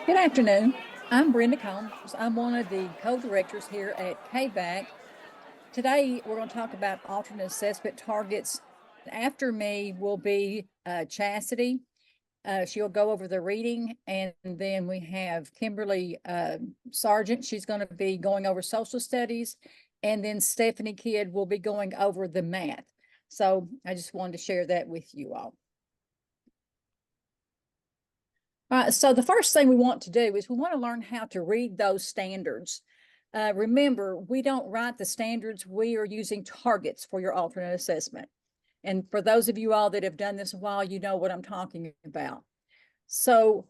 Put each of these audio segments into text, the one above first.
Good afternoon. I'm Brenda Combs. I'm one of the co-directors here at KVEC. Today, we're going to talk about alternate assessment targets. After me will be Chasity. She'll go over the reading, and then we have Kimberly Sergent. She's going to be going over social studies, and then Stephanie Kidd will be going over the math. So I just wanted to share that with you all. So the first thing we want to do is we want to learn how to read those standards. Remember, we don't write the standards. We are using targets for your alternate assessment. And for those of you all that have done this a while, you know what I'm talking about. So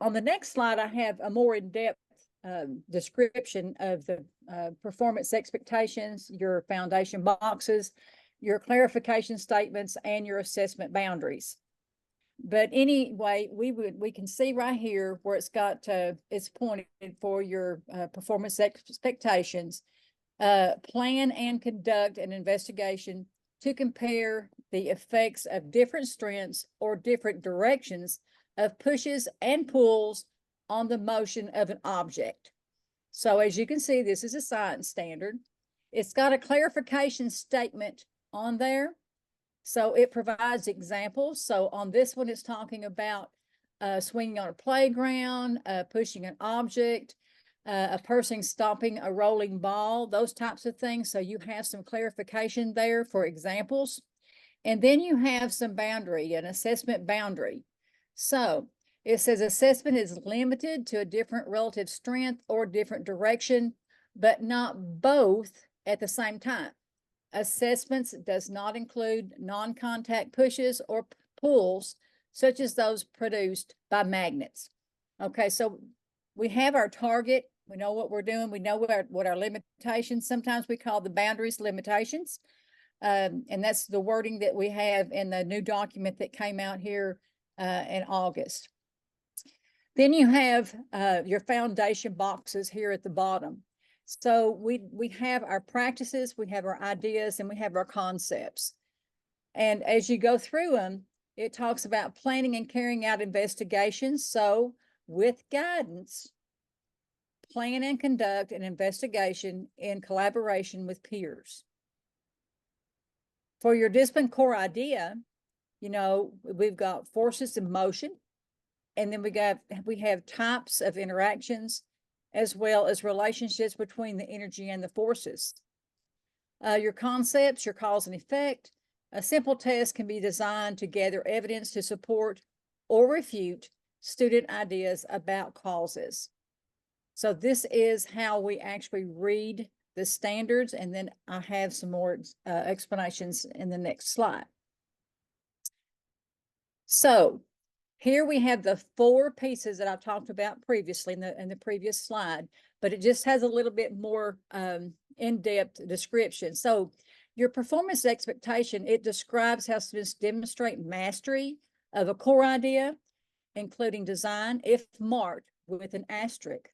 on the next slide, I have a more in-depth description of the performance expectations, your foundation boxes, your clarification statements, and your assessment boundaries. But anyway, we can see right here where it's got it's pointed for your performance expectations. Plan and conduct an investigation to compare the effects of different strengths or different directions of pushes and pulls on the motion of an object. So as you can see, this is a science standard. It's got a clarification statement on there. So it provides examples. So on this one, it's talking about swinging on a playground, pushing an object, a person stopping a rolling ball, those types of things. So you have some clarification there for examples. And then you have some boundary, an assessment boundary. So it says assessment is limited to a different relative strength or different direction, but not both at the same time. Assessments does not include non-contact pushes or pulls, such as those produced by magnets. Okay, so we have our target. We know what we're doing. We know what our limitations, sometimes we call the boundaries limitations. And that's the wording that we have in the new document that came out here in August. Then you have your foundation boxes here at the bottom. So we have our practices, we have our ideas, and we have our concepts. And as you go through them, it talks about planning and carrying out investigations. So with guidance, plan and conduct an investigation in collaboration with peers. For your discipline core idea, you know, we've got forces in motion, and then we have types of interactions, as well as relationships between the energy and the forces. Your concepts, your cause and effect. A simple test can be designed to gather evidence to support or refute student ideas about causes. So this is how we actually read the standards, and then I have some more explanations in the next slide. So here we have the four pieces that I've talked about previously in the previous slide, but it just has a little bit more in-depth description. So your performance expectation, it describes how students demonstrate mastery of a core idea, including design, if marked with an asterisk.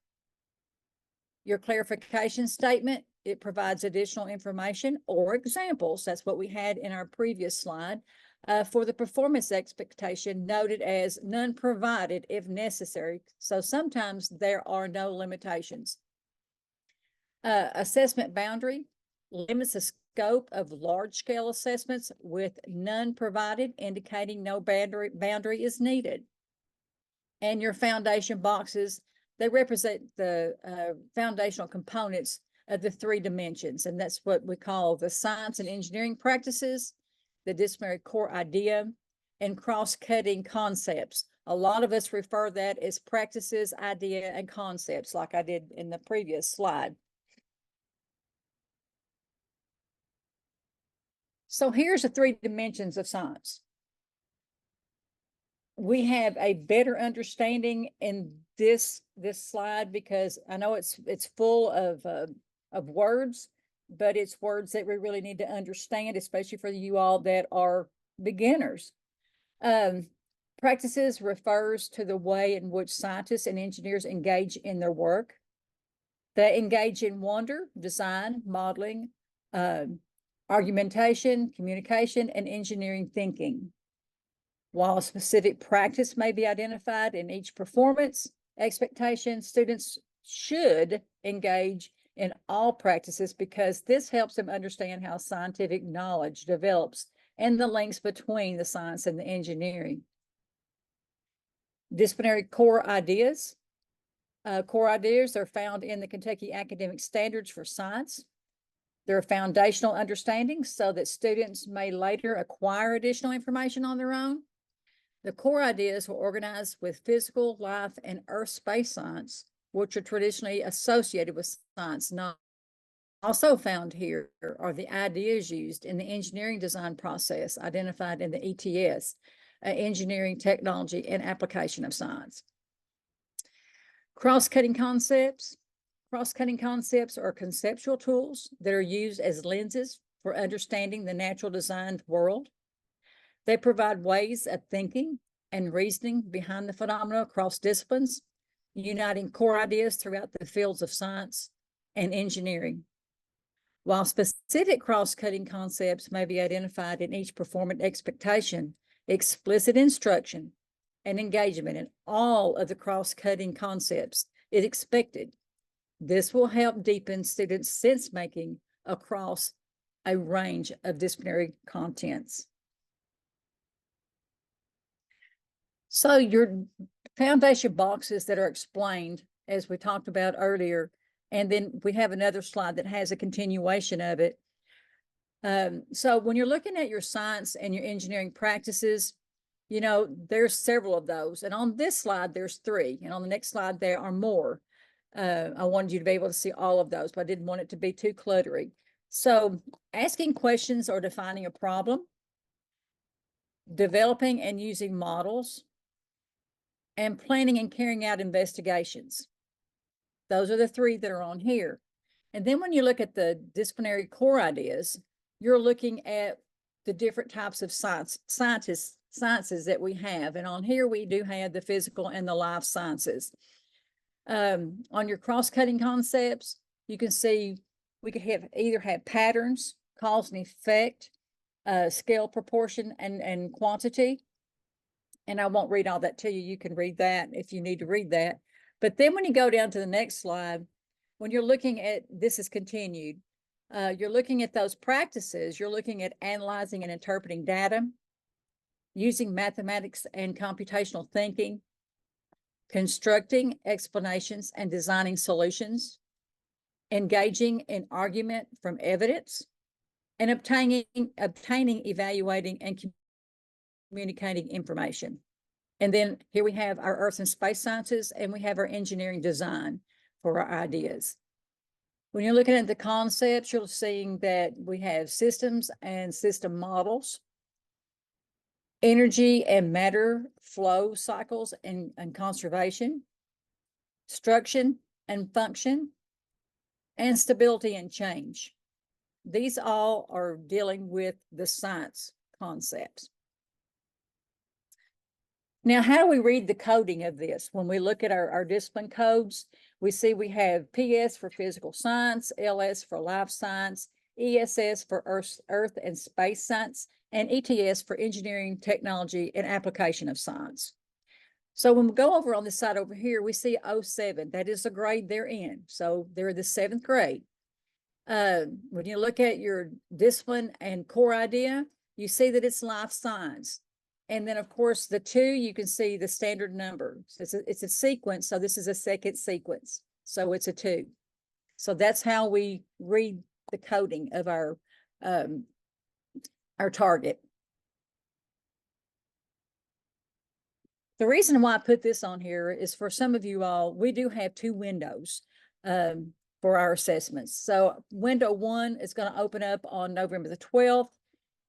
Your clarification statement, it provides additional information or examples. That's what we had in our previous slide. For the performance expectation, noted as none provided if necessary. So sometimes there are no limitations. Assessment boundary limits the scope of large-scale assessments with none provided, indicating no boundary is needed. And your foundation boxes, they represent the foundational components of the three dimensions, and that's what we call the science and engineering practices, the disciplinary core idea, and cross-cutting concepts. A lot of us refer that as practices, idea, and concepts, like I did in the previous slide. So here's the three dimensions of science. We have a better understanding in this slide because I know it's full of words, but it's words that we really need to understand, especially for you all that are beginners. Practices refers to the way in which scientists and engineers engage in their work. They engage in wonder, design, modeling, argumentation, communication, and engineering thinking. While a specific practice may be identified in each performance expectations, students should engage in all practices because this helps them understand how scientific knowledge develops and the links between the science and the engineering. Disciplinary core ideas. Core ideas are found in the Kentucky Academic Standards for Science. They're foundational understandings so that students may later acquire additional information on their own. The core ideas were organized with physical, life, and earth space science, which are traditionally associated with science. Not also found here are the ideas used in the engineering design process identified in the ETS, engineering, technology, and application of science. Cross-cutting concepts. Cross-cutting concepts are conceptual tools that are used as lenses for understanding the natural designed world. They provide ways of thinking and reasoning behind the phenomena across disciplines, uniting core ideas throughout the fields of science and engineering. While specific cross-cutting concepts may be identified in each performance expectation, explicit instruction and engagement in all of the cross-cutting concepts is expected. This will help deepen students' sense-making across a range of disciplinary contents. So your foundation boxes that are explained, as we talked about earlier, and then we have another slide that has a continuation of it. So when you're looking at your science and your engineering practices, you know, there's several of those. And on this slide, there's 3. And on the next slide, there are more. I wanted you to be able to see all of those, but I didn't want it to be too cluttery. So asking questions or defining a problem, developing and using models, and planning and carrying out investigations. Those are the 3 that are on here. And then when you look at the disciplinary core ideas, you're looking at the different types of sciences that we have. And on here, we do have the physical and the life sciences. On your cross-cutting concepts, you can see we could either have patterns, cause and effect, scale, proportion, and quantity. And I won't read all that to you. You can read that if you need to read that. But then when you go down to the next slide, when you're looking at, this is continued, you're looking at those practices, you're looking at analyzing and interpreting data, using mathematics and computational thinking, constructing explanations and designing solutions, engaging in argument from evidence, and obtaining, evaluating, and communicating information. And then here we have our earth and space sciences, and we have our engineering design for our ideas. When you're looking at the concepts, you're seeing that we have systems and system models, energy and matter flow cycles and conservation, structure and function, and stability and change. These all are dealing with the science concepts. Now, how do we read the coding of this? When we look at our discipline codes, we see we have PS for physical science, LS for life science, ESS for earth and space science, and ETS for engineering, technology, and application of science. So when we go over on this side over here, we see 07. That is the grade they're in. So they're the 7th grade. When you look at your discipline and core idea, you see that it's life science. And then, of course, the 2, you can see the standard number. It's a sequence, so this is a second sequence. So it's a 2. So that's how we read the coding of our target. The reason why I put this on here is for some of you all, we do have 2 windows for our assessments. So window 1 is going to open up on November the 12th.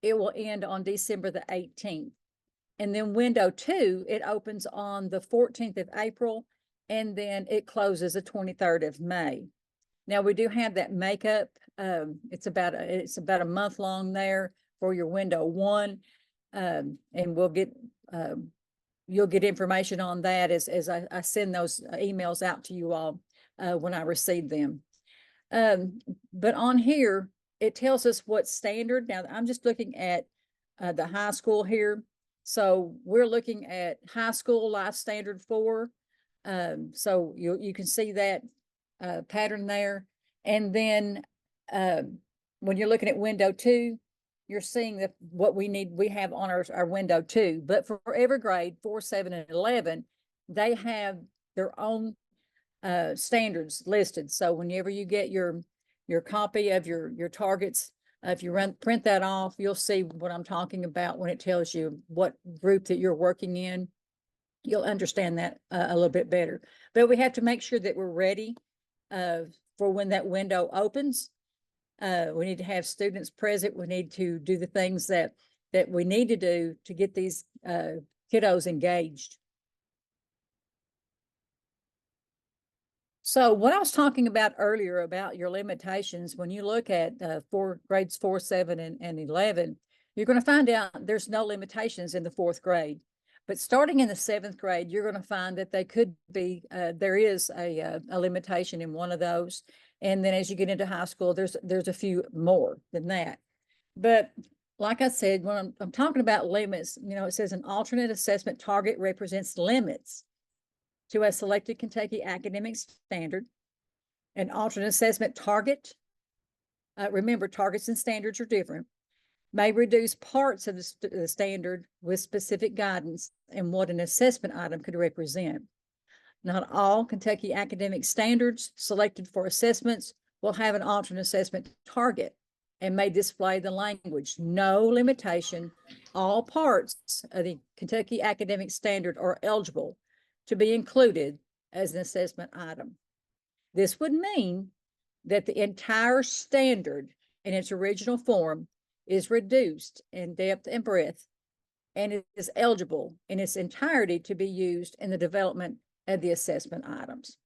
It will end on December the 18th. And then window 2, it opens on the 14th of April, and then it closes the 23rd of May. Now we do have that makeup. It's about a month long there for your window 1, and we'll get you'll get information on that as I send those emails out to you all when I receive them. But on here it tells us what standard. Now I'm just looking at the high school here. So we're looking at high school life standard 4. So you can see that pattern there. And then when you're looking at window 2, you're seeing that what we have on our window 2. But for every grade, 4, 7, and 11, they have their own standards listed. So whenever you get your copy of your targets, if you print that off, you'll see what I'm talking about when it tells you what group that you're working in. You'll understand that a little bit better. But we have to make sure that we're ready for when that window opens. We need to have students present. We need to do the things that we need to do to get these kiddos engaged. So what I was talking about earlier about your limitations, when you look at grades 4, 7, and 11, you're going to find out there's no limitations in the 4th grade. But starting in the 7th grade, you're going to find that they could be, there is a limitation in one of those. And then as you get into high school, there's a few more than that. But like I said, when I'm talking about limits, it says an alternate assessment target represents limits to a selected Kentucky academic standard. An alternate assessment target, remember, targets and standards are different, may reduce parts of the standard with specific guidance and what an assessment item could represent. Not all Kentucky academic standards selected for assessments will have an alternate assessment target and may display the language, no limitation, all parts of the Kentucky academic standard are eligible to be included as an assessment item. This would mean that the entire standard in its original form is reduced in depth and breadth, and it is eligible in its entirety to be used in the development of the assessment items.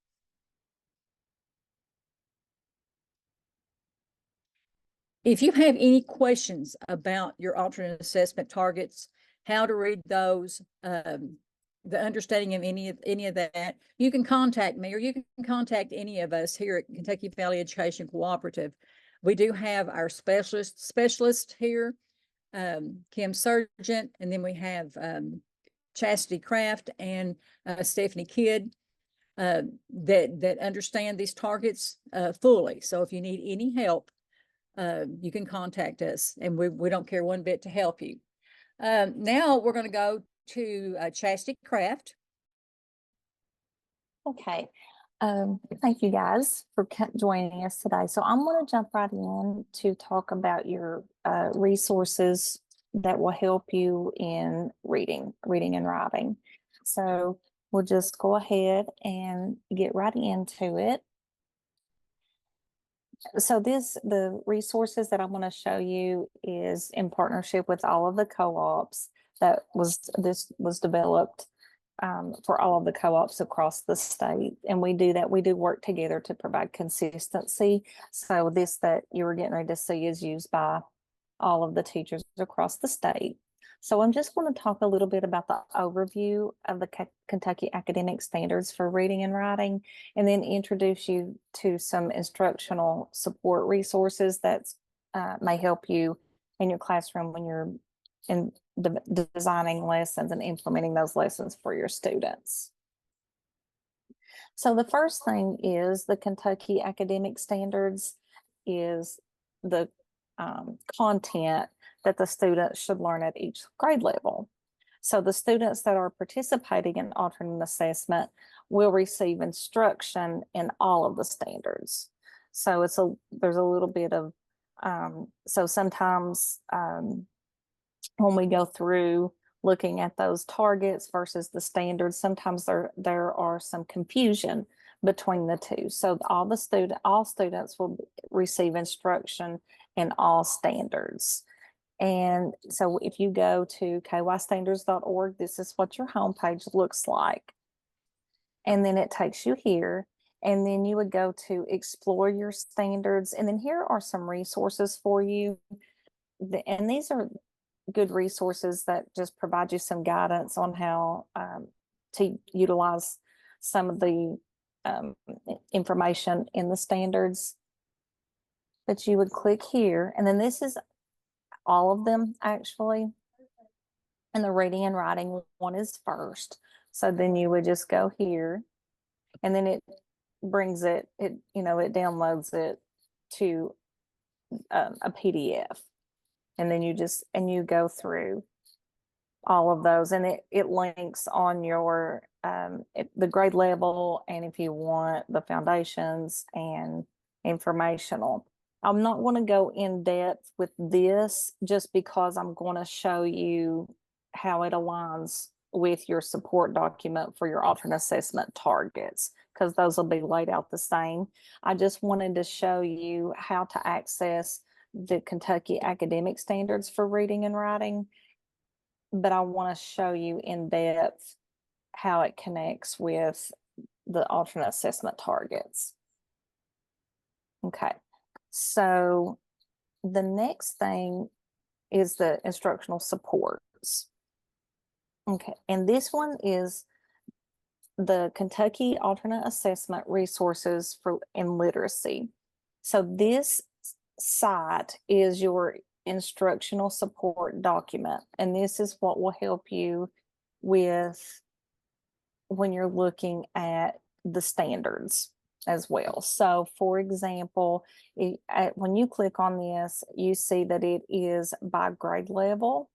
If you have any questions about your alternate assessment targets, how to read those, the understanding of any of that, you can contact me, or you can contact any of us here at Kentucky Valley Education Cooperative. We do have our specialist here, Kim Sergent, and then we have Chasity Craft and Stephanie Kidd that understand these targets fully. So if you need any help, you can contact us, and we don't care one bit to help you. Now we're going to go to Chasity Craft. Okay. Thank you guys for joining us today. So I'm going to jump right in to talk about your resources that will help you in reading and writing. So we'll just go ahead and get right into it. So the resources that I'm going to show you is in partnership with all of the co-ops. This was developed for all of the co-ops across the state. And we do work together to provide consistency. So this that you were getting ready to see is used by all of the teachers across the state. So I'm just going to talk a little bit about the overview of the Kentucky academic standards for reading and writing, and then introduce you to some instructional support resources that may help you in your classroom when you're designing lessons and implementing those lessons for your students. So the first thing is the Kentucky academic standards is the content that the students should learn at each grade level. So the students that are participating in alternate assessment will receive instruction in all of the standards. So there's a little bit of, so sometimes when we go through looking at those targets versus the standards, sometimes there are some confusion between the two. So all students will receive instruction in all standards. And so if you go to kystandards.org, this is what your homepage looks like. And then it takes you here, and then you would go to explore your standards. And then here are some resources for you. And these are good resources that just provide you some guidance on how to utilize some of the information in the standards. But you would click here, and then this is all of them actually. And the reading and writing one is first. So then you would just go here and then it brings it, it downloads it to a PDF. And then you go through all of those, and it links on your the grade level, and if you want the foundations and informational. I'm not going to go in depth with this just because I'm going to show you how it aligns with your support document for your alternate assessment targets, because those will be laid out the same. I just wanted to show you how to access the Kentucky academic standards for reading and writing, but I want to show you in depth how it connects with the alternate assessment targets. Okay, so the next thing is the instructional supports. Okay, and this one is the Kentucky Alternate Assessment Resources for in Literacy. So this site is your instructional support document, and this is what will help you with when you're looking at the standards as well. So for example, when you click on this, you see that it is by grade level.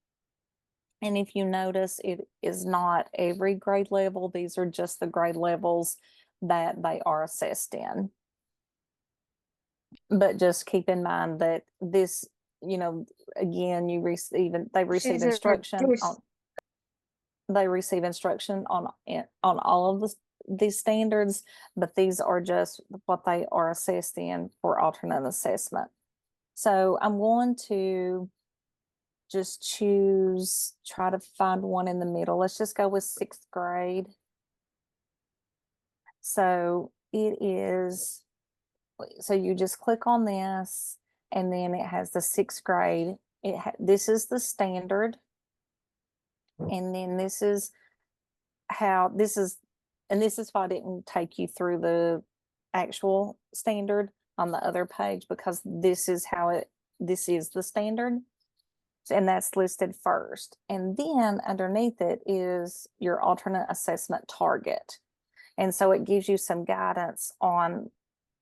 And if you notice, it is not every grade level. These are just the grade levels that they are assessed in. But just keep in mind that this, again, they receive instruction on, they receive instruction on all of these standards, but these are just what they are assessed in for alternate assessment. So I'm going to just try to find one in the middle. Let's just go with 6th grade. So it is, so you just click on this, and then it has the 6th grade. This is the standard. And then this is how, this is why I didn't take you through the actual standard on the other page, because this is the standard. And that's listed first. And then underneath it is your alternate assessment target. And so it gives you some guidance on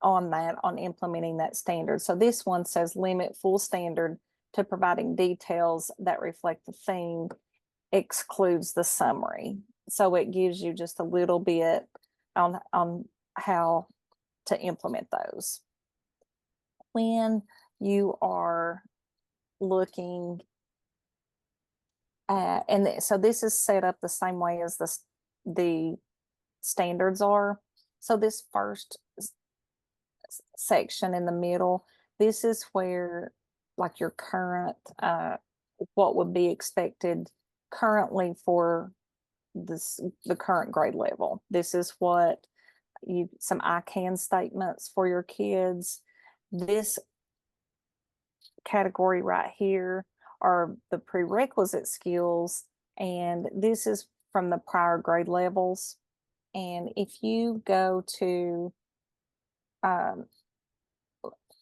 implementing that standard. So this one says limit full standard to providing details that reflect the theme, excludes the summary. So it gives you just a little bit on how to implement those. When you are looking and so this is set up the same way as the standards are. So this first section in the middle, this is where like your current, what would be expected currently for the current grade level. This is what some I can statements for your kids. This category right here are the prerequisite skills, and this is from the prior grade levels. And if you go to on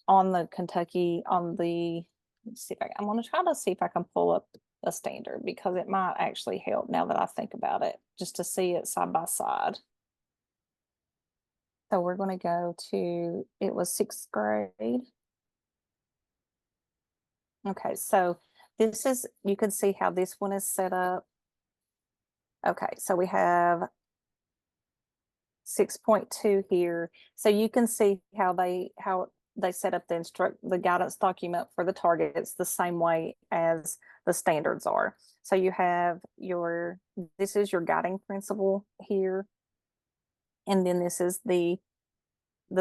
the Kentucky, let's see if I'm going to try to see if I can pull up a standard, because it might actually help now that I think about it, just to see it side by side. So we're going to go to, it was 6th grade. Okay, so this is, you can see how this one is set up. Okay, so we have 6.2 here. So you can see how they set up the guidance document for the targets the same way as the standards are. So you have this is your guiding principle here. And then this is the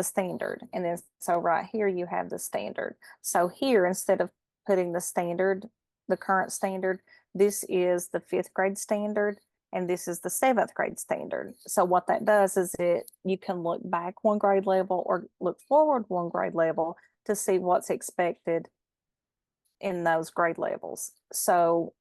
standard. And then so right here you have the standard. So here, instead of putting the current standard, this is the 5th grade standard, and this is the 7th grade standard. So what that does is you can look back one grade level or look forward one grade level to see what's expected in those grade levels. So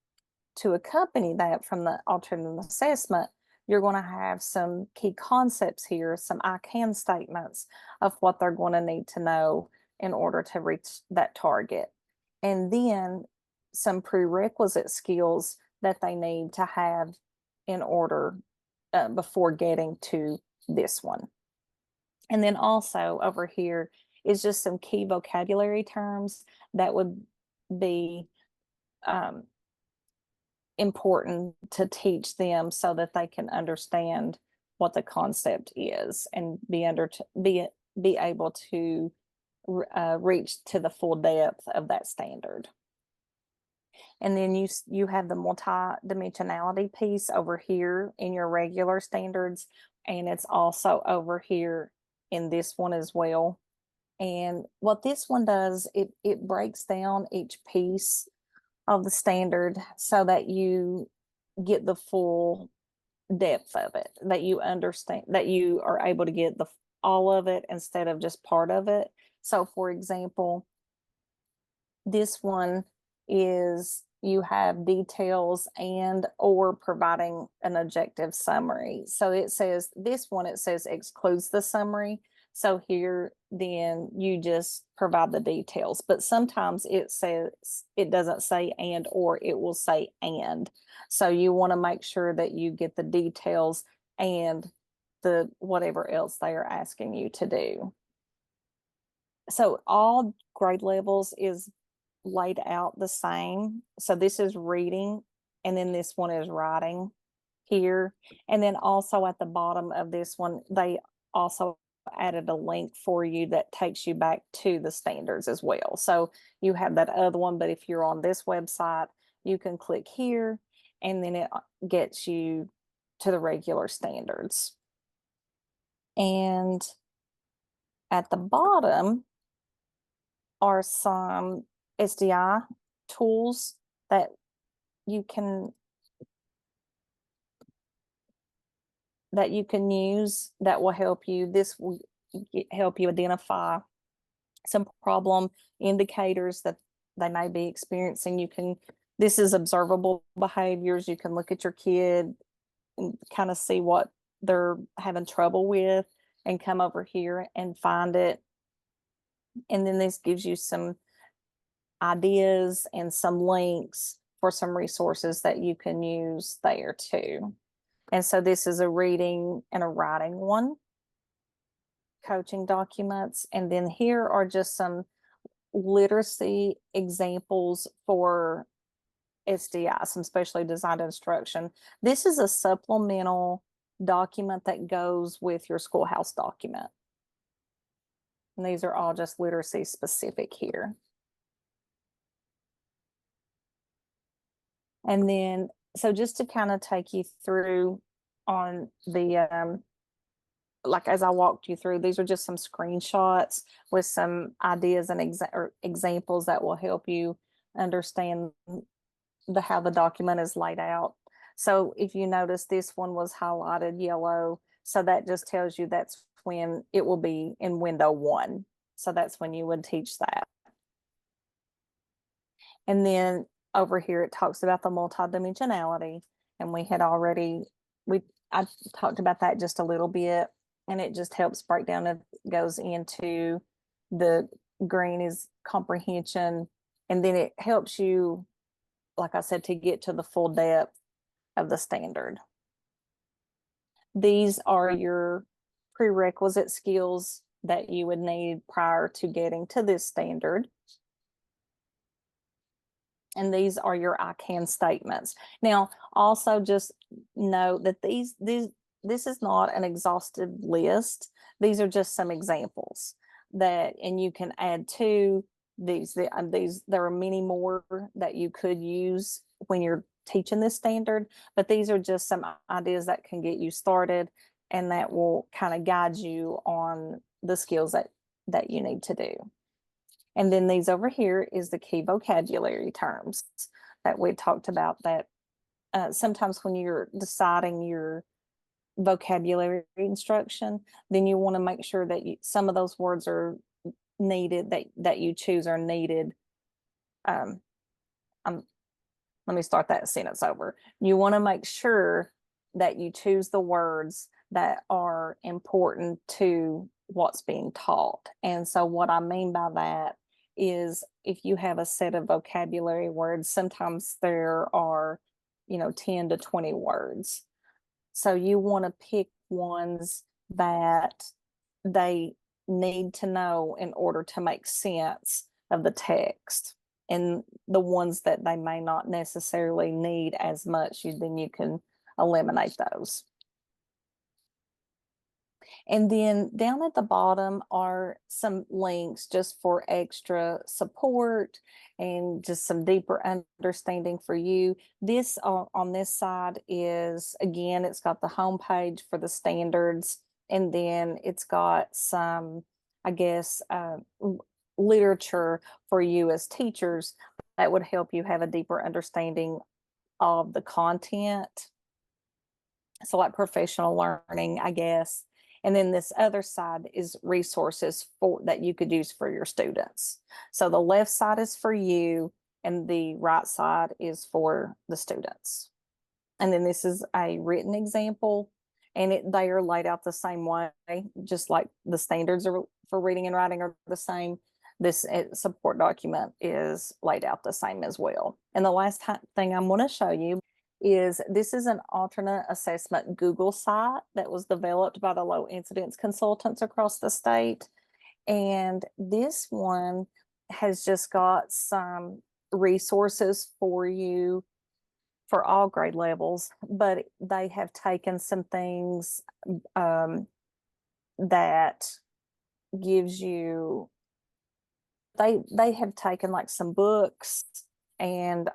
to accompany that from the alternate assessment, you're going to have some key concepts here, some I can statements of what they're going to need to know in order to reach that target. And then some prerequisite skills that they need to have in order before getting to this one. And then also over here is just some key vocabulary terms that would be important to teach them so that they can understand what the concept is and be able to reach to the full depth of that standard. And then you have the multi-dimensionality piece over here in your regular standards, and it's also over here in this one as well. And what this one does, it breaks down each piece of the standard so that you get the full depth of it, that you understand, that you are able to get all of it instead of just part of it. So for example, this one is you have details and or providing an objective summary. So it says this one, it says excludes the summary. So here, then you just provide the details, but sometimes it says, it doesn't say and, or it will say and. So you want to make sure that you get the details and the whatever else they are asking you to do. So all grade levels is laid out the same. So this is reading, and then this one is writing here. And then also at the bottom of this one, they also added a link for you that takes you back to the standards as well. So you have that other one, but if you're on this website, you can click here and then it gets you to the regular standards. And at the bottom are some SDI tools that you can use that will help you. This will help you identify some problem indicators that they may be experiencing. This is observable behaviors. You can look at your kid and kind of see what they're having trouble with and come over here and find it. And then this gives you some ideas and some links for some resources that you can use there too. And so this is a reading and a writing one, coaching documents. And then here are just some literacy examples for SDI, some specially designed instruction. This is a supplemental document that goes with your schoolhouse document. And these are all just literacy specific here. And then, so just to kind of take you through on the, like as I walked you through, these are just some screenshots with some ideas and examples that will help you understand how the document is laid out. So if you notice, this one was highlighted yellow. So that just tells you that's when it will be in window 1. So that's when you would teach that. And then over here, it talks about the multidimensionality. And I talked about that just a little bit, and it just helps break down. It goes into the green is comprehension. And then it helps you, like I said, to get to the full depth of the standard. These are your prerequisite skills that you would need prior to getting to this standard. And these are your I can statements. Now, also just know that this is not an exhaustive list. These are just some examples and you can add to these. There are many more that you could use when you're teaching this standard, but these are just some ideas that can get you started and that will kind of guide you on the skills that you need to do. And then these over here is the key vocabulary terms that we talked about, that sometimes when you're deciding your vocabulary instruction, then you want to make sure that some of those words are needed, that you choose are needed. Let me start that sentence over. You want to make sure that you choose the words that are important to what's being taught. And so what I mean by that is, if you have a set of vocabulary words, sometimes there are, 10 to 20 words. So you want to pick ones that they need to know in order to make sense of the text, and the ones that they may not necessarily need as much, then you can eliminate those. And then down at the bottom are some links just for extra support and just some deeper understanding for you. This on this side is, again, it's got the homepage for the standards, and then it's got some, I guess, literature for you as teachers that would help you have a deeper understanding of the content. So like professional learning, I guess. And then this other side is resources for that you could use for your students. So the left side is for you and the right side is for the students. And then this is a written example, and they are laid out the same way, just like the standards are for reading and writing are the same. This support document is laid out the same as well. And the last thing I'm going to show you is this is an alternate assessment Google site that was developed by the low incidence consultants across the state. And this one has just got some resources for you for all grade levels, but they have taken some things that gives you, they have taken like some books and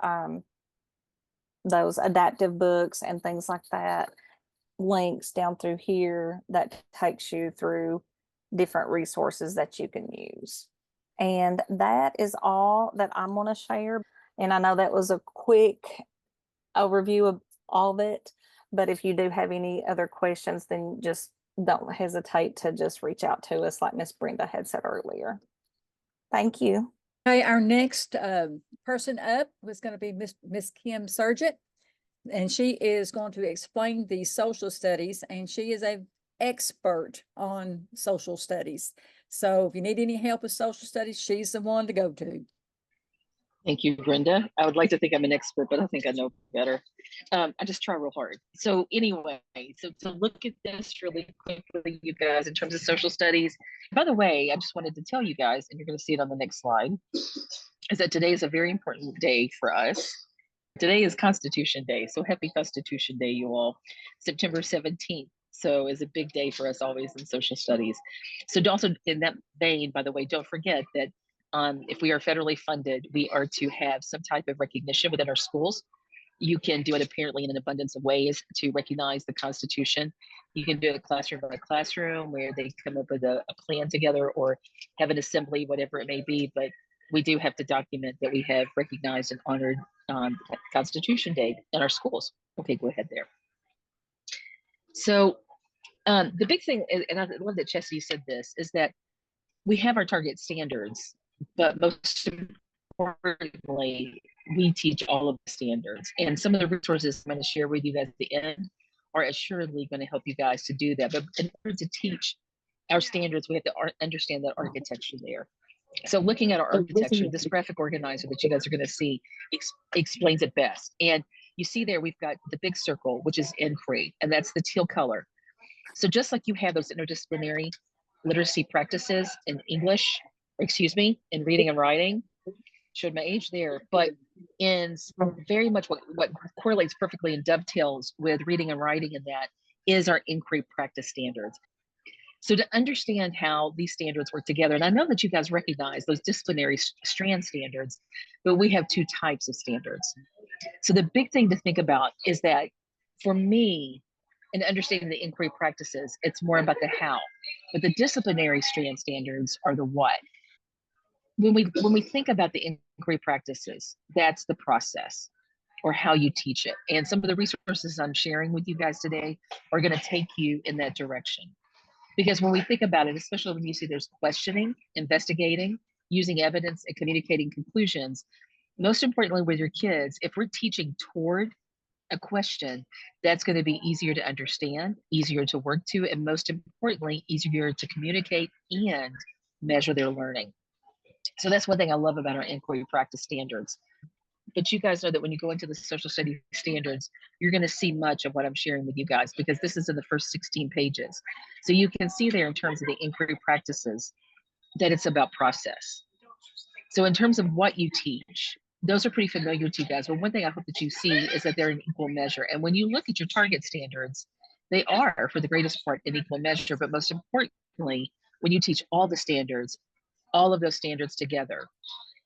those adaptive books and things like that, links down through here that takes you through different resources that you can use. And that is all that I'm going to share. And I know that was a quick overview of all of it, but if you do have any other questions, then just don't hesitate to just reach out to us like Miss Brenda had said earlier. Thank you. Okay, our next person up was going to be Miss Kim Sergent, and she is going to explain the social studies, and she is an expert on social studies. So if you need any help with social studies, she's the one to go to. Thank you, Brenda. I would like to think I'm an expert, but I think I know better. I just try real hard. So anyway, so to look at this really quickly, you guys, in terms of social studies. By the way, I just wanted to tell you guys, and you're going to see it on the next slide, is that today is a very important day for us. Today is Constitution Day. So happy Constitution Day, you all. September 17th. So is a big day for us always in social studies. So also in that vein, by the way, don't forget that if we are federally funded, we are to have some type of recognition within our schools. You can do it apparently in an abundance of ways to recognize the Constitution. You can do it classroom by classroom where they come up with a plan together or have an assembly, whatever it may be. But we do have to document that we have recognized and honored Constitution Day in our schools. Okay, go ahead there. So the big thing, and I love that Chasity said this, is that we have our target standards, but most importantly, we teach all of the standards. And some of the resources I'm going to share with you guys at the end are assuredly going to help you guys to do that. But in order to teach our standards, we have to understand that architecture there. So looking at our architecture, this graphic organizer that you guys are going to see explains it best. And you see there, we've got the big circle, which is inquiry, and that's the teal color. So just like you have those interdisciplinary literacy practices in English, in reading and writing, showed my age there, but in very much what correlates perfectly and dovetails with reading and writing in that is our inquiry practice standards. So to understand how these standards work together, and I know that you guys recognize those disciplinary strand standards, but we have two types of standards. So the big thing to think about is that for me, in understanding the inquiry practices, it's more about the how, but the disciplinary strand standards are the what. When we think about the inquiry practices, that's the process or how you teach it. And some of the resources I'm sharing with you guys today are going to take you in that direction. Because when we think about it, especially when you see there's questioning, investigating, using evidence, and communicating conclusions, most importantly with your kids, if we're teaching toward a question, that's going to be easier to understand, easier to work to, and most importantly, easier to communicate and measure their learning. So that's one thing I love about our inquiry practice standards. But you guys know that when you go into the social studies standards, you're going to see much of what I'm sharing with you guys, because this is in the first 16 pages. So you can see there in terms of the inquiry practices that it's about process. So in terms of what you teach, those are pretty familiar to you guys. But one thing I hope that you see is that they're in equal measure. And when you look at your target standards, they are, for the greatest part, in equal measure. But most importantly, when you teach all the standards, all of those standards together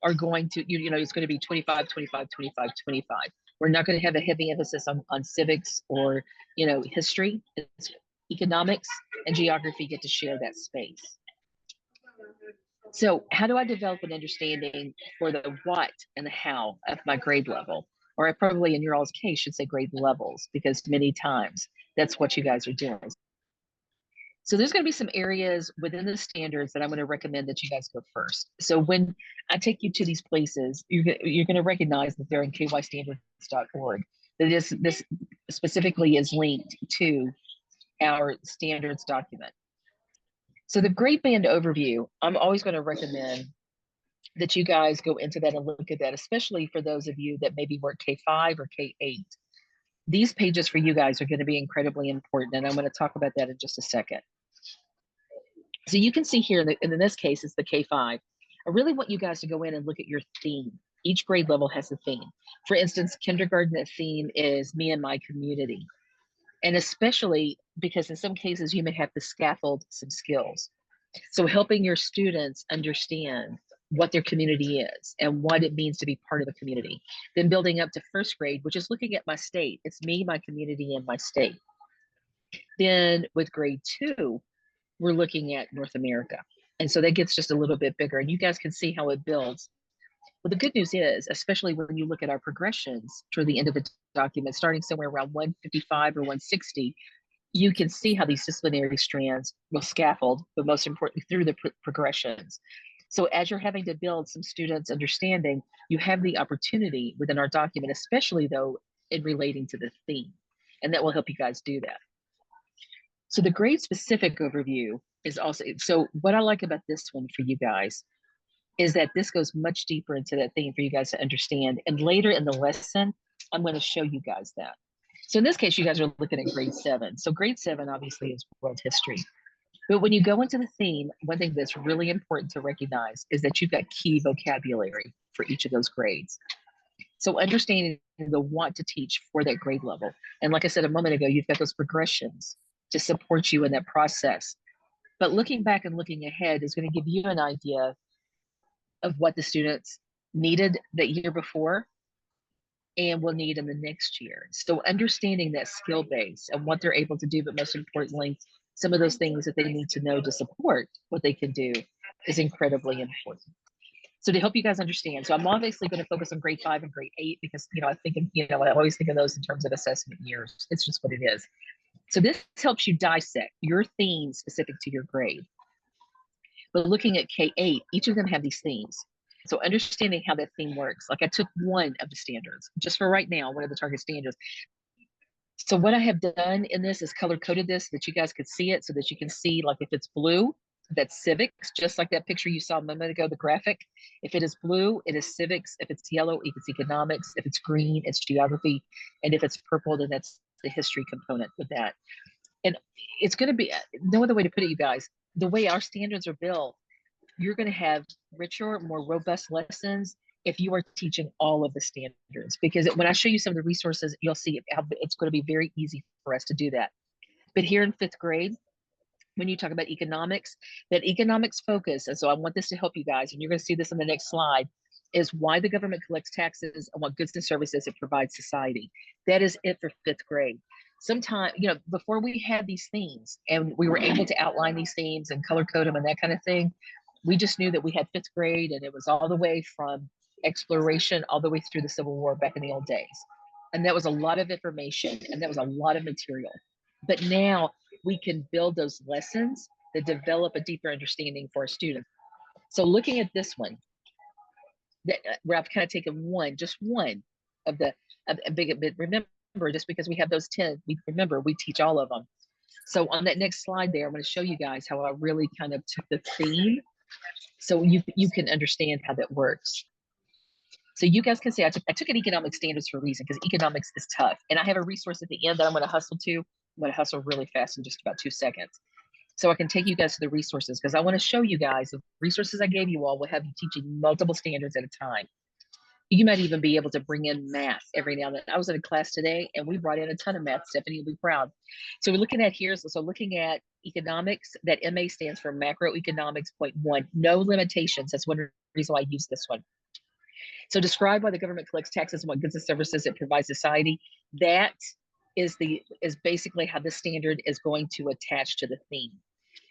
are going to, it's going to be 25, 25, 25, 25. We're not going to have a heavy emphasis on civics or, history. It's economics and geography get to share that space. So how do I develop an understanding for the what and the how of my grade level? Or I probably, in your all's case, should say grade levels, because many times that's what you guys are doing. So there's going to be some areas within the standards that I'm going to recommend that you guys go first. So when I take you to these places, you're going to recognize that they're in kystandards.org. That this specifically is linked to our standards document. So the grade band overview, I'm always going to recommend that you guys go into that and look at that, especially for those of you that maybe work K5 or K8. These pages for you guys are going to be incredibly important, and I'm going to talk about that in just a second. So you can see here, in this case, it's the K5. I really want you guys to go in and look at your theme. Each grade level has a theme. For instance, kindergarten, the theme is me and my community. And especially because in some cases you may have to scaffold some skills. So helping your students understand what their community is and what it means to be part of the community. Then building up to first grade, which is looking at my state. It's me, my community, and my state. Then with grade 2, we're looking at North America. And so that gets just a little bit bigger, and you guys can see how it builds. Well, the good news is, especially when you look at our progressions toward the end of the document, starting somewhere around 155 or 160, you can see how these disciplinary strands will scaffold, but most importantly, through the progressions. So as you're having to build some students' understanding, you have the opportunity within our document, especially though in relating to the theme, and that will help you guys do that. So the grade specific overview is also, so what I like about this one for you guys is that this goes much deeper into that theme for you guys to understand. And later in the lesson, I'm going to show you guys that. So in this case, you guys are looking at grade 7. So grade 7 obviously is world history. But when you go into the theme, one thing that's really important to recognize is that you've got key vocabulary for each of those grades. So understanding the want to teach for that grade level. And like I said a moment ago, you've got those progressions to support you in that process. But looking back and looking ahead is going to give you an idea of what the students needed that year before and will need in the next year. So understanding that skill base and what they're able to do, but most importantly, some of those things that they need to know to support what they can do is incredibly important. So to help you guys understand, so I'm obviously going to focus on grade 5 and grade 8 because, I always think of those in terms of assessment years. It's just what it is. So this helps you dissect your theme specific to your grade. But looking at K8, each of them have these themes. So understanding how that theme works, like I took one of the standards, just for right now, one of the target standards. So what I have done in this is color coded this so that you guys could see it, so that you can see, like if it's blue, that's civics, just like that picture you saw a moment ago, the graphic. If it is blue, it is civics. If it's yellow, it's economics. If it's green, it's geography. And if it's purple, then that's the history component with that. And it's going to be, no other way to put it, you guys, the way our standards are built, you're going to have richer, more robust lessons if you are teaching all of the standards. Because when I show you some of the resources, you'll see how it's going to be very easy for us to do that. But here in 5th grade, when you talk about economics, that economics focus, and so I want this to help you guys, and you're going to see this in the next slide, is why the government collects taxes and what goods and services it provides society. That is it for 5th grade. Sometime, before we had these themes and we were able to outline these themes and color code them and that kind of thing, we just knew that we had 5th grade and it was all the way from exploration all the way through the Civil War back in the old days. And that was a lot of information and that was a lot of material. But now we can build those lessons that develop a deeper understanding for our students. So looking at this one, where I've kind of taken just one of the big bit. Remember, just because we have those 10, we teach all of them. So on that next slide there, I'm going to show you guys how I really kind of took the theme so you can understand how that works. So you guys can see I took an economic standards for a reason, because economics is tough. And I have a resource at the end that I'm going to hustle to. I'm going to hustle really fast in just about 2 seconds. So I can take you guys to the resources, because I want to show you guys the resources I gave you all will have you teaching multiple standards at a time. You might even be able to bring in math every now and then. I was in a class today and we brought in a ton of math. Stephanie will be proud. So we're looking at here, so looking at economics, that MA stands for macroeconomics point 1, no limitations. That's one reason why I use this one. So describe why the government collects taxes and what goods and services it provides society. That is basically how this standard is going to attach to the theme.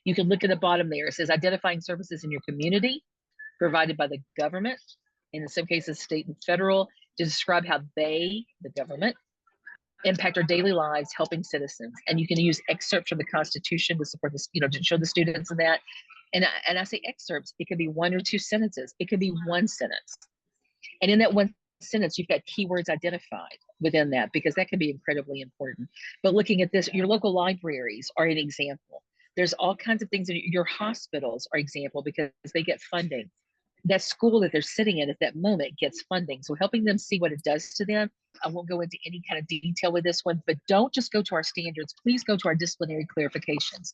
You can look at the bottom there. It says identifying services in your community provided by the government, in some cases state and federal, to describe how they, the government, impact our daily lives, helping citizens. And you can use excerpts from the Constitution to support this, to show the students in that. And I say excerpts, it could be 1 or 2 sentences. It could be 1 sentence. And in that 1 sentence, you've got keywords identified within that, because that can be incredibly important. But looking at this, your local libraries are an example. There's all kinds of things. Your hospitals are example, because they get funding. That school that they're sitting in at that moment gets funding. So helping them see what it does to them. I won't go into any kind of detail with this one, but don't just go to our standards. Please go to our disciplinary clarifications.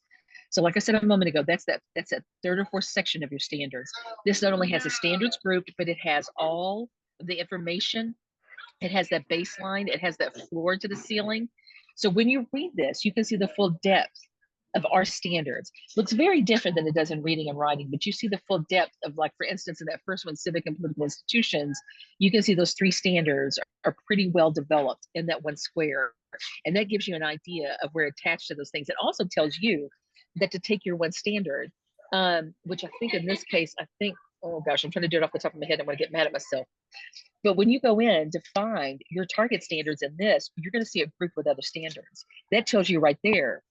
So like I said a moment ago, that's that 3rd or 4th section of your standards. This not only has a standards group, but it has all of the information. It has that baseline. It has that floor to the ceiling. So when you read this, you can see the full depth of our standards. Looks very different than it does in reading and writing, but you see the full depth of, like, for instance, in that first one, civic and political institutions, you can see those 3 standards are pretty well developed in that 1 square. And that gives you an idea of where attached to those things. It also tells you that to take your 1 standard, which I think in this case, oh gosh, I'm trying to do it off the top of my head. I'm going to get mad at myself. But when you go in to find your target standards in this, you're going to see a group with other standards. That tells you right there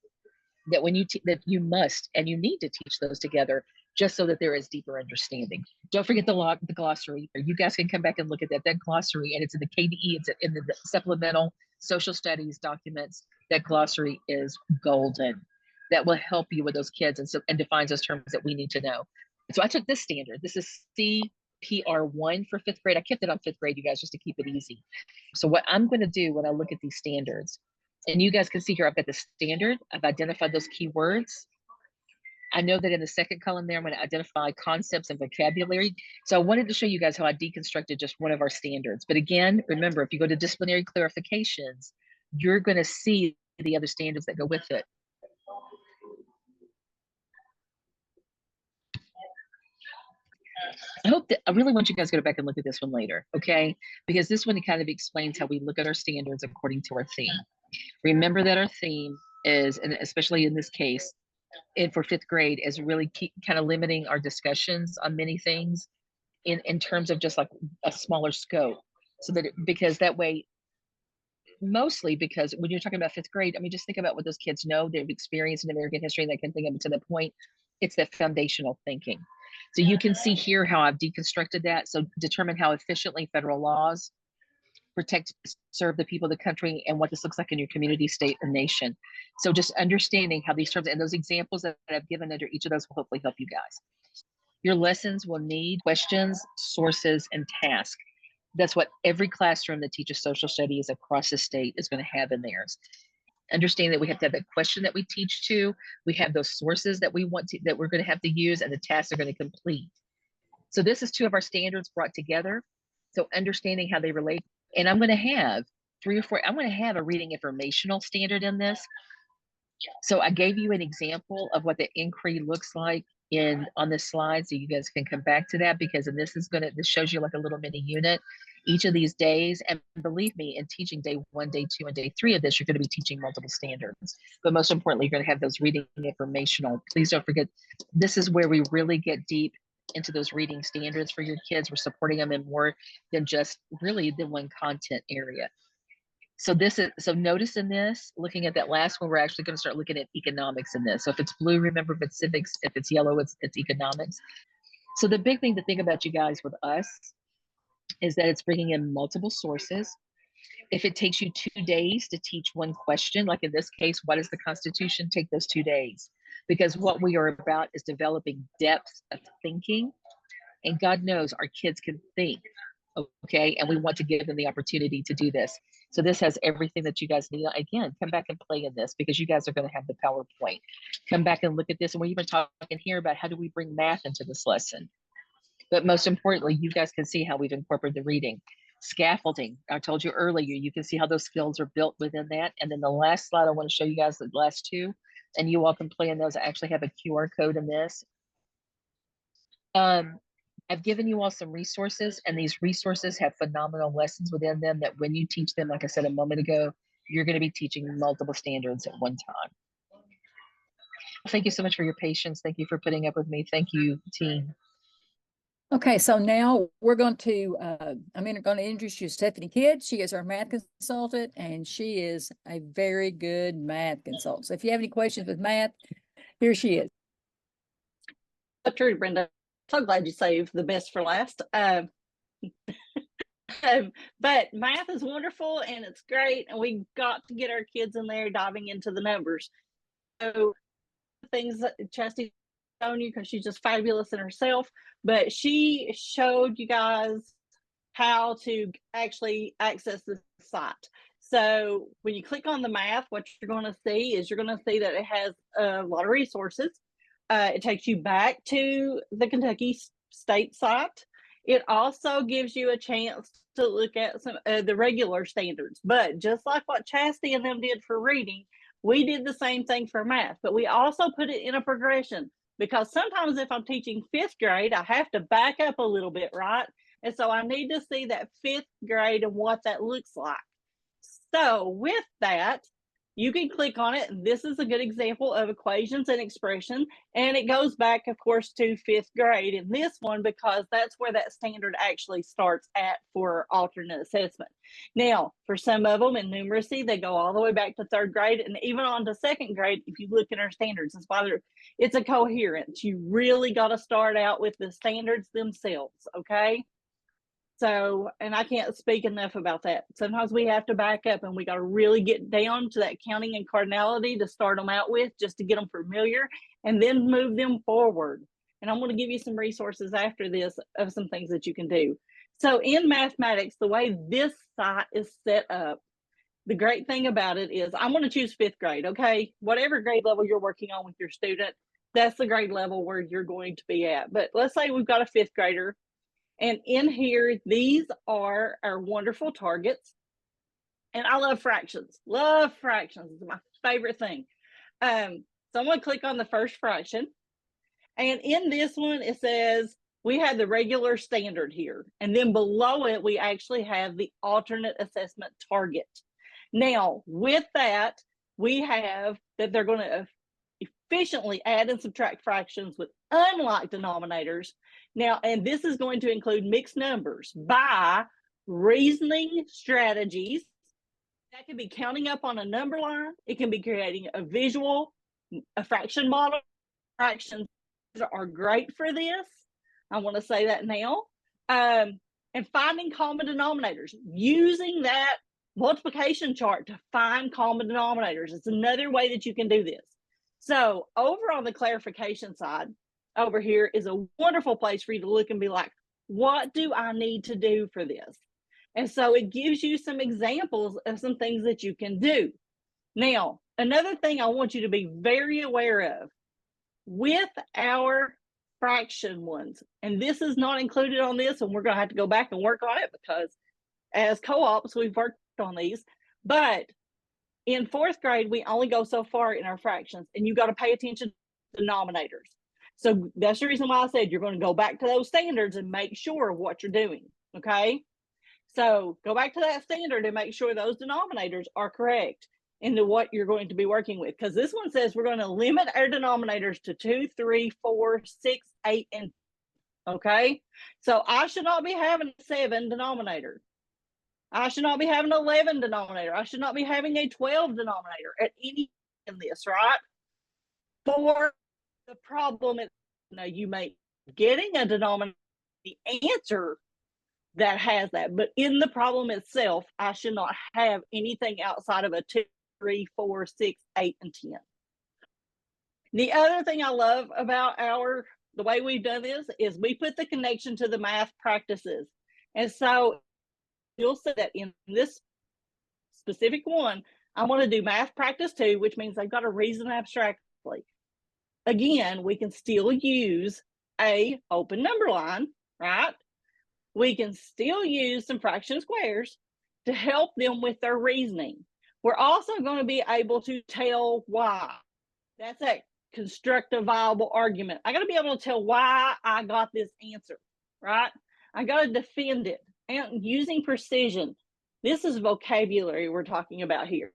that when that you must and you need to teach those together, just so that there is deeper understanding. Don't forget the glossary. You guys can come back and look at that glossary, and it's in the KVE, it's in the supplemental social studies documents. That glossary is golden. That will help you with those kids and defines those terms that we need to know. So I took this standard. This is CPR1 for 5th grade. I kept it on 5th grade, you guys, just to keep it easy. So what I'm going to do when I look at these standards, and you guys can see here, I've got the standard. I've identified those keywords. I know that in the 2nd column there, I'm going to identify concepts and vocabulary. So I wanted to show you guys how I deconstructed just one of our standards. But again, remember, if you go to disciplinary clarifications, you're going to see the other standards that go with it. I really want you guys to go back and look at this one later, okay? Because this one kind of explains how we look at our standards according to our theme. Remember that our theme is, and especially in this case, and for 5th grade, is really kind of limiting our discussions on many things in terms of just like a smaller scope. So that, because that way, mostly because when you're talking about 5th grade, I mean, just think about what those kids know, they've experienced in American history, and they can think of it to the point. It's that foundational thinking. So you can see here how I've deconstructed that. So determine how efficiently federal laws protect, serve the people of the country, and what this looks like in your community, state, and nation. So just understanding how these terms and those examples that I've given under each of those will hopefully help you guys. Your lessons will need questions, sources, and tasks. That's what every classroom that teaches social studies across the state is going to have in theirs. Understanding that we have to have that question that we teach to, we have those sources that we're going to have to use, and the tasks are going to complete. So this is 2 of our standards brought together. So understanding how they relate. And I'm going to have 3 or 4, I'm going to have a reading informational standard in this. So I gave you an example of what the inquiry looks like on this slide. So you guys can come back to that, because this shows you like a little mini unit each of these days. And believe me, in teaching day 1, day 2, and day 3 of this, you're going to be teaching multiple standards. But most importantly, you're going to have those reading informational. Please don't forget, this is where we really get deep into those reading standards for your kids. We're supporting them in more than just really the one content area. So notice in this, looking at that last one, we're actually going to start looking at economics in this. So if it's blue, remember, if it's civics, if it's yellow, it's economics. So the big thing to think about, you guys, with us is that it's bringing in multiple sources. If it takes you 2 days to teach one question, like in this case, what is the Constitution? Take those 2 days, because what we are about is developing depth of thinking. And God knows our kids can think Okay. And we want to give them the opportunity to do this. So this has everything that you guys need. Again, come back and play in this because you guys are going to have the PowerPoint. Come back and look at this. And we're even talking here about how do we bring math into this lesson. But most importantly, you guys can see how we've incorporated the reading. Scaffolding, I told you earlier, you can see how those skills are built within that. And then the last slide, I want to show you guys the last two, and you all can play in those. I actually have a QR code in this. I've given you all some resources, and these resources have phenomenal lessons within them that when you teach them, like I said a moment ago, you're going to be teaching multiple standards at one time. Thank you so much for your patience. Thank you for putting up with me. Thank you, team. Okay, so now we're going to, I'm going to introduce you to Stephanie Kidd. She is our math consultant, and she is a very good math consultant. So if you have any questions with math, here she is. True, Brenda. So glad you saved the best for last. But math is wonderful and it's great, and we've got to get our kids in there diving into the numbers. So things that Chasity shown you, because she's just fabulous in herself, but she showed you guys how to actually access the site. So when you click on the math, what you're going to see is you're going to see that it has a lot of resources. It takes you back to the Kentucky state site. It also gives you a chance to look at some the regular standards. But just like what Chasity and them did for reading, we did the same thing for math, but we also put it in a progression, because sometimes if I'm teaching 5th grade, I have to back up a little bit, right? And so I need to see that 5th grade and what that looks like. So with that, you can click on it. This is a good example of equations and expression. And it goes back, of course, to 5th grade in this one, because that's where that standard actually starts at for alternate assessment. Now, for some of them in numeracy, they go all the way back to 3rd grade and even on to 2nd grade. If you look at our standards, that's why it's a coherence. You really got to start out with the standards themselves, okay? So, and I can't speak enough about that. Sometimes we have to back up and we got to really get down to that counting and cardinality to start them out with, just to get them familiar and then move them forward. And I'm going to give you some resources after this of some things that you can do. So in mathematics, the way this site is set up, the great thing about it is I'm going to choose 5th grade, okay? Whatever grade level you're working on with your student, that's the grade level where you're going to be at. But let's say we've got a 5th grader. And in here, these are our wonderful targets. And I love fractions. Love fractions. It's my favorite thing. So I'm going to click on the first fraction. And in this one, it says we have the regular standard here. And then below it, we actually have the alternate assessment target. Now, with that, we have that they're going to efficiently add and subtract fractions with unlike denominators. Now, and this is going to include mixed numbers by reasoning strategies. That can be counting up on a number line. It can be creating a visual, a fraction model. Fractions are great for this. I want to say that now. And finding common denominators, using that multiplication chart to find common denominators. It's another way that you can do this. So over on the clarification side, over here is a wonderful place for you to look and be like, what do I need to do for this? And so it gives you some examples of some things that you can do. Now, another thing I want you to be very aware of with our fraction ones, and this is not included on this, and we're going to have to go back and work on it because as co-ops, we've worked on these, but in 4th grade, we only go so far in our fractions, and you got to pay attention to denominators. So that's the reason why I said you're going to go back to those standards and make sure of what you're doing, okay? So go back to that standard and make sure those denominators are correct into what you're going to be working with, because this one says we're going to limit our denominators to 2, 3, 4, 6, 8, and okay? So I should not be having a 7 denominator. I should not be having an 11 denominator. I should not be having a 12 denominator at any in this, right? For the problem is, you may getting a denominator, the answer that has that, but in the problem itself, I should not have anything outside of a 2, 3, 4, 6, 8, and 10. The other thing I love about the way we've done this is we put the connection to the math practices. And so you'll see that in this specific one, I want to do math practice 2, which means they've got to reason abstractly. Again, we can still use a open number line, right? We can still use some fraction squares to help them with their reasoning. We're also going to be able to tell why. That's that constructive viable argument. I got to be able to tell why I got this answer, right? I got to defend it, and using precision. This is vocabulary we're talking about here.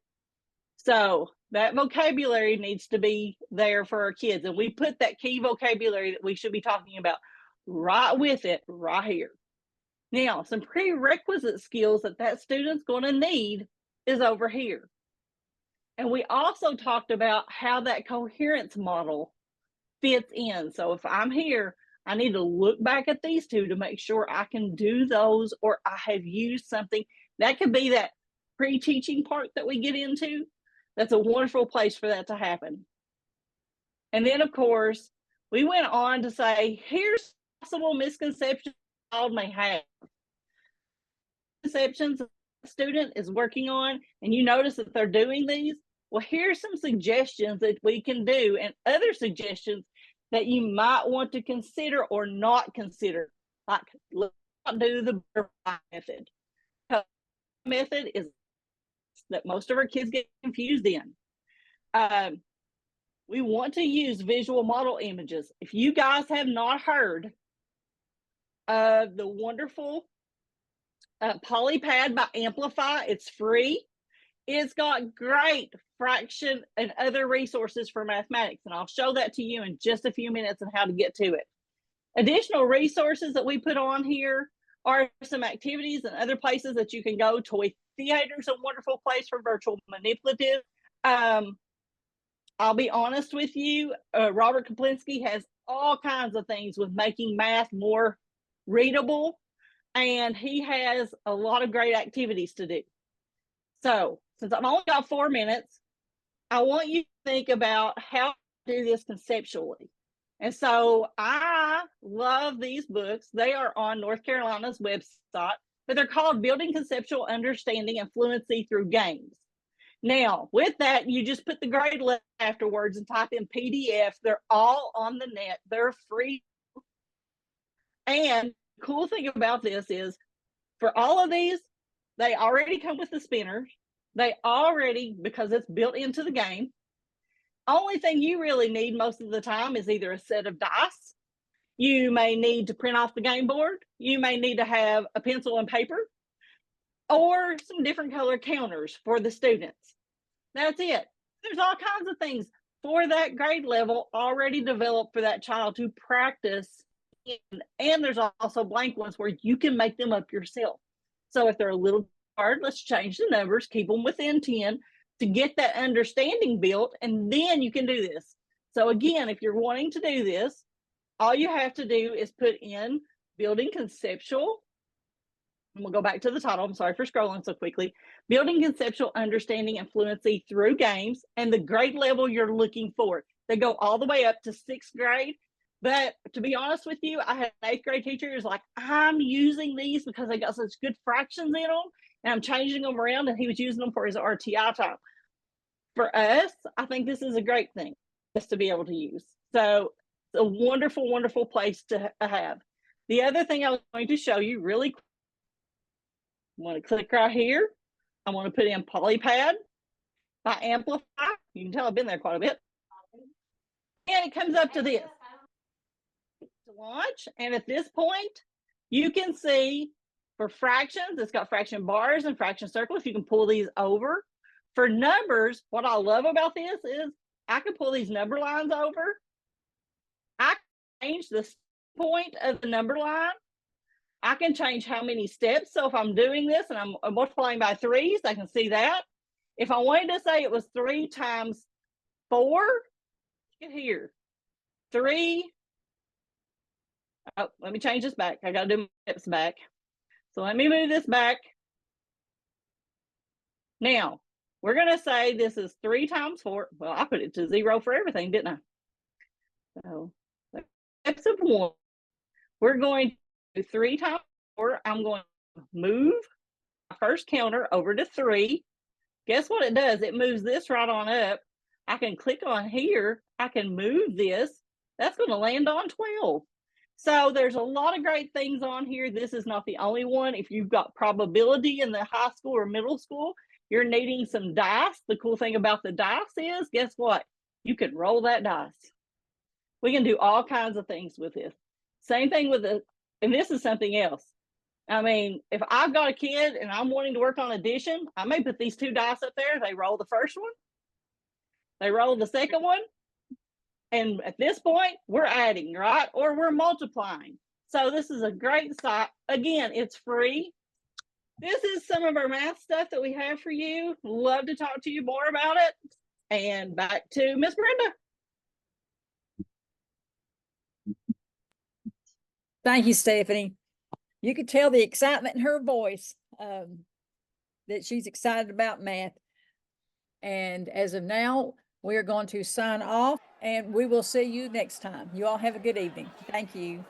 So that vocabulary needs to be there for our kids. And we put that key vocabulary that we should be talking about right with it right here. Now, some prerequisite skills that student's going to need is over here. And we also talked about how that coherence model fits in. So if I'm here, I need to look back at these two to make sure I can do those, or I have used something. That could be that pre-teaching part that we get into. That's a wonderful place for that to happen. And then, of course, we went on to say, here's possible misconceptions a child may have. Misconceptions a student is working on, and you notice that they're doing these. Well, here's some suggestions that we can do, and other suggestions that you might want to consider or not consider. Like, let's not do the butterfly method. The method is that most of our kids get confused in. We want to use visual model images. If you guys have not heard of the wonderful Polypad by Amplify, it's free. It's got great fraction and other resources for mathematics, and I'll show that to you in just a few minutes and how to get to it. Additional resources that we put on here are some activities and other places that you can go. Toy Theater is a wonderful place for virtual manipulative. I'll be honest with you, Robert Kaplinski has all kinds of things with making math more readable, and he has a lot of great activities to do. So, since I've only got 4 minutes, I want you to think about how to do this conceptually. And so I love these books. They are on North Carolina's website, but they're called Building Conceptual Understanding and Fluency Through Games. Now, with that, you just put the grade level afterwards and type in PDF. They're all on the net. They're free. And the cool thing about this is, for all of these, they already come with the spinners. They already, because it's built into the game. Only thing you really need most of the time is either a set of dice. You may need to print off the game board. You may need to have a pencil and paper, or some different color counters for the students. That's it. There's all kinds of things for that grade level already developed for that child to practice in. And there's also blank ones where you can make them up yourself. So if they're a little hard, let's change the numbers, keep them within 10 to get that understanding built, and then you can do this. So again, if you're wanting to do this, all you have to do is put in Building Conceptual. And we'll go back to the title. I'm sorry for scrolling so quickly. Building Conceptual Understanding and Fluency Through Games, and the grade level you're looking for. They go all the way up to 6th grade. But to be honest with you, I had an 8th grade teacher who's like, I'm using these because they got such good fractions in them, and I'm changing them around, and he was using them for his RTI time. For us, I think this is a great thing just to be able to use. So it's a wonderful, wonderful place to have. The other thing I was going to show you really quick, I want to click right here. I want to put in Polypad by Amplify. You can tell I've been there quite a bit. And it comes up to this. To launch, and at this point, you can see for fractions, it's got fraction bars and fraction circles. You can pull these over. For numbers, what I love about this is I can pull these number lines over. I can change the point of the number line. I can change how many steps. So if I'm doing this and I'm multiplying by 3s, I can see that. If I wanted to say it was 3 times 4, look at here. 3. Oh, let me change this back. I got to do my steps back. So let me move this back. Now, we're going to say this is 3 times 4. Well, I put it to 0 for everything, didn't I? So, steps of 1. We're going to do 3 times or I'm going to move my first counter over to 3. Guess what it does? It moves this right on up. I can click on here. I can move this. That's going to land on 12. So there's a lot of great things on here. This is not the only one. If you've got probability in the high school or middle school, you're needing some dice. The cool thing about the dice is, guess what? You can roll that dice. We can do all kinds of things with this. Same thing with and this is something else. I mean, if I've got a kid and I'm wanting to work on addition, I may put these 2 dice up there. They roll the first one. They roll the second one. And at this point, we're adding, right? Or we're multiplying. So this is a great site. Again, it's free. This is some of our math stuff that we have for you. Love to talk to you more about it. And back to Miss Brenda. Thank you, Stephanie. You could tell the excitement in her voice, that she's excited about math. And as of now, we are going to sign off, and we will see you next time. You all have a good evening. Thank you.